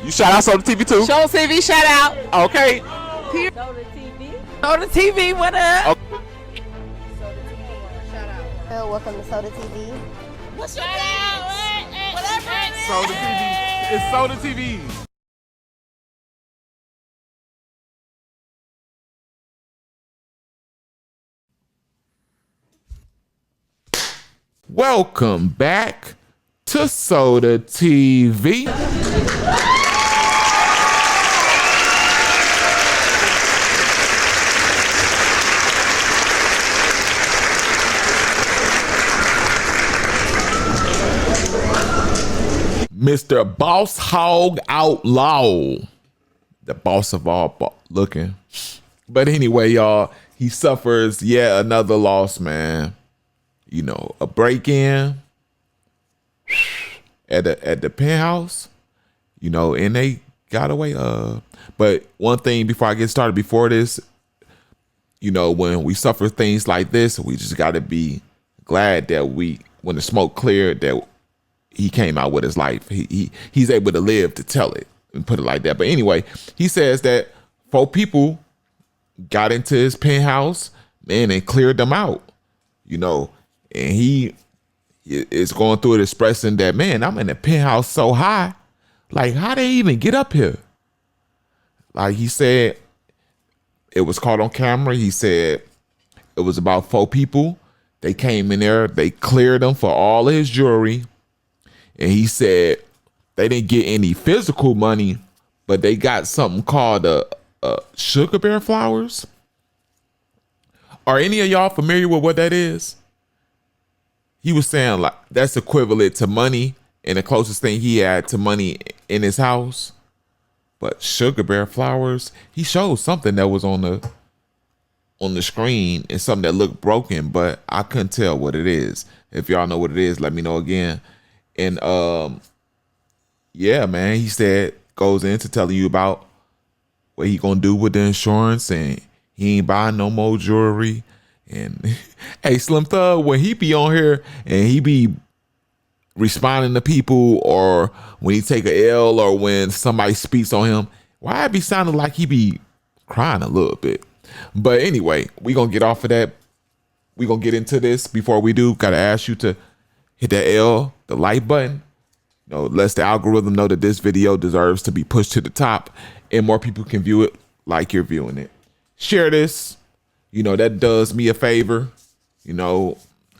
You shout out Soda TV too? Show TV shout out. Okay. Soda TV. Soda TV, what up? Okay. Soda TV, shout out. Welcome to Soda TV. What's your name? Whatever it is. Soda TV. It's Soda TV. Welcome back to Soda TV. Mr. Boss Hog Outlaw, the boss of all looking. But anyway, y'all, he suffers yet another loss, man. You know, a break-in at the Penthouse, you know, and they got away. But one thing before I get started, before this, you know, when we suffer things like this, we just got to be glad that when the smoke cleared, that he came out with his life. He's able to live to tell it and put it like that. But anyway, he says that 4 people got into his penthouse, man, and cleared them out, you know. And he is going through it, expressing that, man, I'm in the penthouse so high. Like, how they even get up here? Like, he said it was caught on camera. He said it was about 4 people. They came in there. They cleared him for all of his jewelry. And he said they didn't get any physical money, but they got something called sugar bear flowers. Are any of y'all familiar with what that is? He was saying like that's equivalent to money, and the closest thing he had to money in his house. But sugar bear flowers, he showed something that was on the screen and something that looked broken, but I couldn't tell what it is. If y'all know what it is, let me know again. And yeah, man, he said goes into telling you about what he gonna do with the insurance, and he ain't buying no more jewelry. And hey, Slim Thug, when he be on here and he be responding to people, or when he take a L, or when somebody speaks on him, why it be sounding like he be crying a little bit? But anyway, we gonna get off of that. We gonna get into this. Before we do, gotta ask you to hit that L, the like button. You know, lets the algorithm know that this video deserves to be pushed to the top and more people can view it like you're viewing it. Share this. You know, that does me a favor. You know,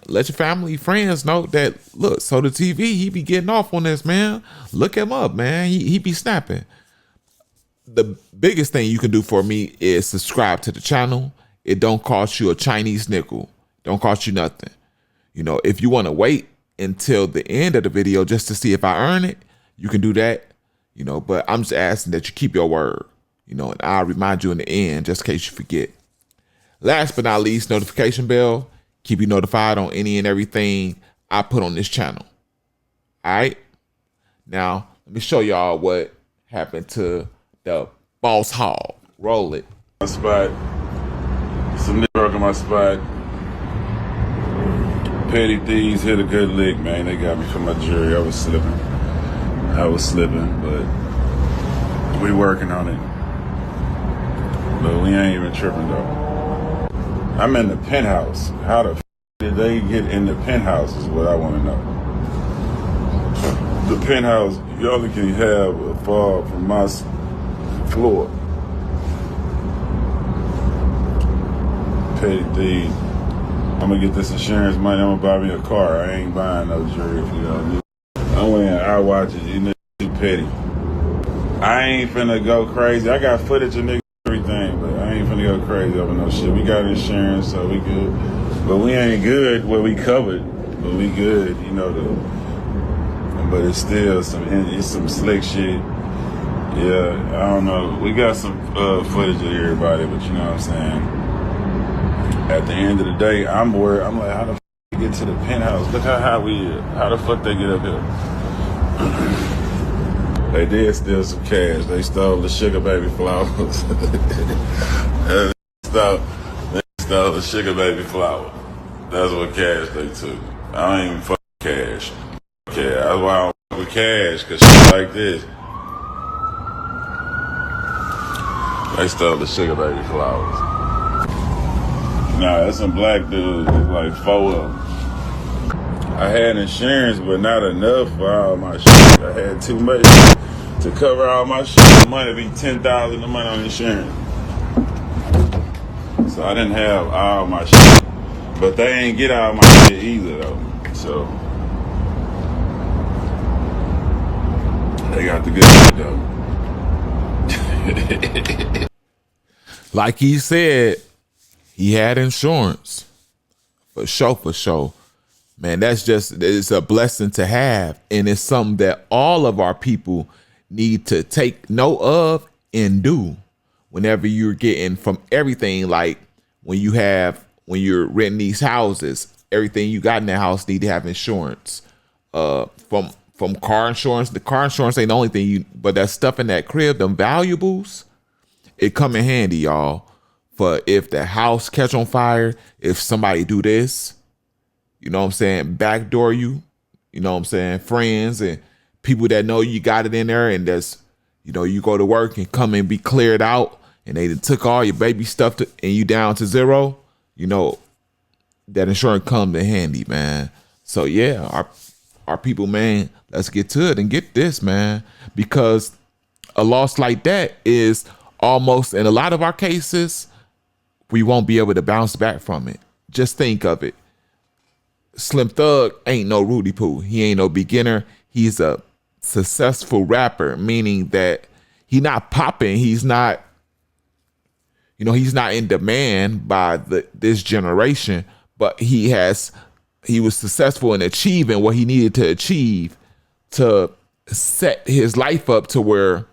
let your family, friends know that, look, Soda TV, he be getting off on this, man. Look him up, man. He be snapping. The biggest thing you can do for me is subscribe to the channel. It don't cost you a Chinese nickel. Don't cost you nothing. You know, if you want to wait until the end of the video just to see if I earn it, you can do that. You know, but I'm just asking that you keep your word. You know, and I'll remind you in the end just in case you forget. Last but not least, notification bell. Keep you notified on any and everything I put on this channel. All right. Now, let me show y'all what happened to the Boss Hog. Roll it. My spot. Some nigga broke in my spot. Petty thieves hit a good lick, man. They got me for my jury. I was slipping, but we working on it. But we ain't even tripping though. I'm in the penthouse. How the did they get in the penthouse is what I want to know. The penthouse, you only can have a fall from my floor. Petty thieves. I'm gonna get this insurance money. I'm gonna buy me a car. I ain't buying no jury if you don't need. I'm wearing eye watches. You niggas too petty. I ain't finna go crazy. I got footage of niggas everything, but I ain't finna go crazy over no shit. We got insurance, so we good. But we ain't good where we covered. But we good, you know. But it's still some slick shit. Yeah, I don't know. We got some footage of everybody, but you know what I'm saying. At the end of the day, I'm worried. I'm like, how the fuck they get to the penthouse? Look how high we is. How the fuck they get up here? They did steal some cash. They stole the sugar baby flowers. they stole the sugar baby flower. That's what cash they took. I don't even fuck cash. Okay, that's why I don't fuck with cash, cause shit like this. They stole the sugar baby flowers. Nah, that's some black dudes. It's like 4 of them. I had insurance, but not enough for all my shit. I had too much to cover all my shit. The money be $10,000 a month on insurance. So I didn't have all my shit. But they ain't get all my shit either though. So they got the good shit though. Like he said, he had insurance. For sure. Man, it's a blessing to have. And it's something that all of our people need to take note of and do whenever you're getting from everything. Like when you're renting these houses, everything you got in that house need to have insurance. From car insurance. The car insurance ain't the only thing but that stuff in that crib, them valuables, it come in handy, y'all. For if the house catch on fire, if somebody do this, you know what I'm saying, backdoor you, you know what I'm saying, friends and people that know you got it in there, and that's, you know, you go to work and come and be cleared out and they took all your baby stuff and you down to zero, you know, that insurance comes in handy, man. So yeah, our people, man, let's get to it and get this, man, because a loss like that is almost, in a lot of our cases, we won't be able to bounce back from it. Just think of it. Slim Thug ain't no Rudy Poo. He ain't no beginner. He's a successful rapper, meaning that he not popping. He's not, you know, he's not in demand by this generation, but he was successful in achieving what he needed to achieve to set his life up to where,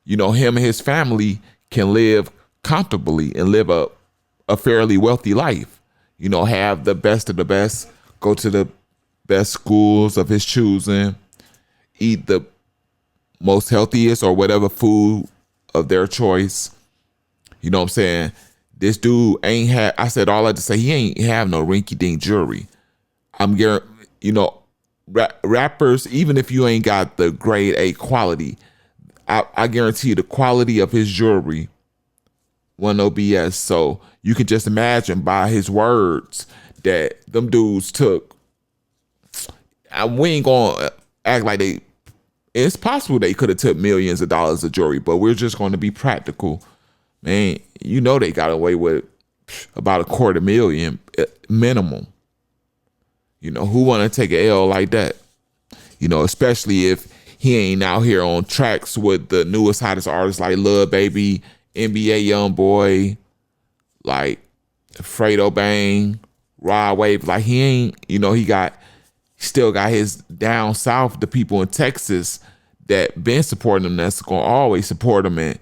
you know, him and his family can live comfortably and live a fairly wealthy life, you know, have the best of the best, go to the best schools of his choosing, eat the most healthiest or whatever food of their choice. You know what I'm saying? This dude ain't have, I said all that to say, he ain't have no rinky-dink jewelry. I'm guaranteed, you know, rappers, even if you ain't got the grade A quality, I guarantee you the quality of his jewelry, no BS. So you can just imagine by his words that them dudes took. We ain't gonna act like it's possible they could have took millions of dollars of jewelry, but we're just going to be practical, man. You know they got away with about $250,000 minimum. You know, who want to take an L like that? You know, especially if he ain't out here on tracks with the newest, hottest artists like Lil Baby, NBA Youngboy, like Fredo Bang, Rod Wave. Like he ain't, you know, he still got his down south, the people in Texas that been supporting him, that's gonna always support him and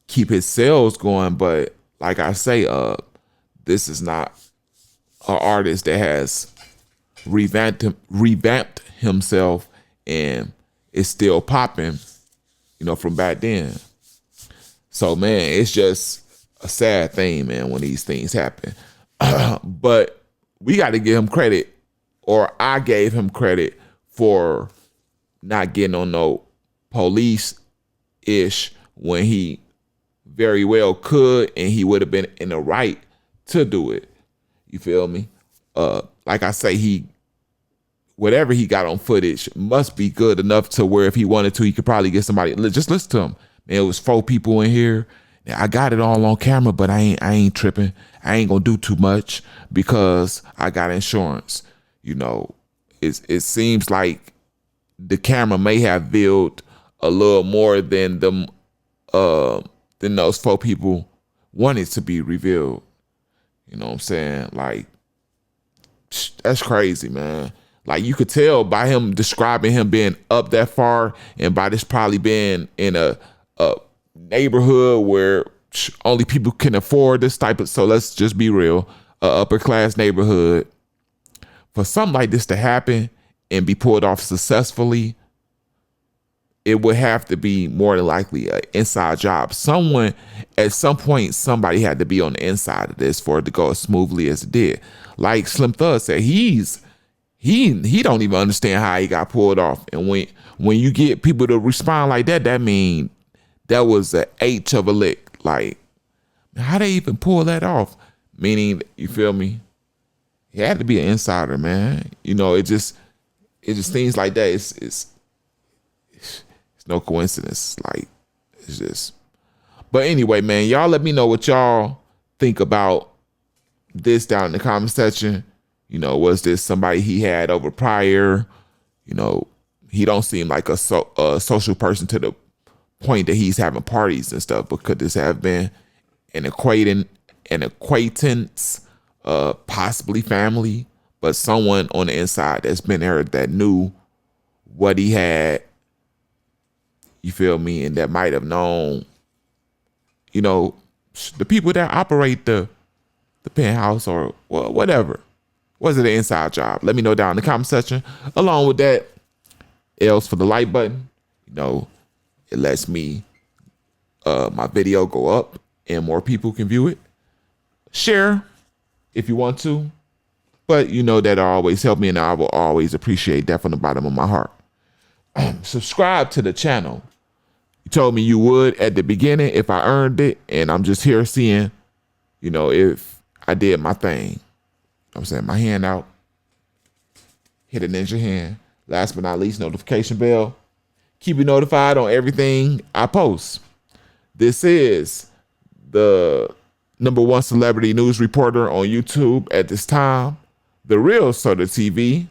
keep his sales going. But like I say, this is not an artist that has revamped himself and is still popping, you know, from back then. So man, it's just a sad thing, man, when these things happen. But we got to give him credit, or I gave him credit for not getting on no police-ish when he very well could, and he would have been in the right to do it. You feel me? Like I say, whatever he got on footage must be good enough to where if he wanted to, he could probably get somebody. Just listen to him. Man, it was 4 people in here. I got it all on camera, but I ain't tripping. I ain't gonna do too much because I got insurance. You know, it seems like the camera may have veiled a little more than those 4 people wanted to be revealed. You know what I'm saying? Like, that's crazy, man. Like, you could tell by him describing him being up that far, and by this probably being in a neighborhood where only people can afford this type of, so let's just be real, a upper class neighborhood. For something like this to happen and be pulled off successfully, it would have to be more than likely an inside job. Someone, at some point, somebody had to be on the inside of this for it to go as smoothly as it did. Like Slim Thug said, he don't even understand how he got pulled off. And when you get people to respond like that, that mean that was an H of a lick. Like, How they even pull that off? Meaning, you feel me? He had to be an insider, man. You know, it just things like that. It's no coincidence. Like, it's just. But anyway, man, y'all let me know what y'all think about this down in the comment section. You know, was this somebody he had over prior? You know, he don't seem like a social person to the point that he's having parties and stuff. But could this have been an acquaintance, possibly family, but someone on the inside that's been there that knew what he had? You feel me? And that might have known, you know, the people that operate the penthouse or whatever. Was it an inside job? Let me know down in the comment section. Along with that, else for the like button, you know, it lets me my video go up and more people can view it. Share if you want to, but you know that'll always help me, and I will always appreciate that from the bottom of my heart. Subscribe to the channel. You told me you would at the beginning if I earned it, and I'm just here seeing, you know, if I did my thing. I'm saying my hand out, hit a ninja hand. Last but not least, notification bell. Keep you notified on everything I post. This is the #1 celebrity news reporter on YouTube at this time, The Real Soda TV.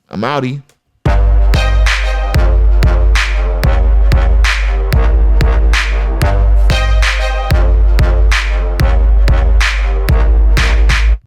I'm outie.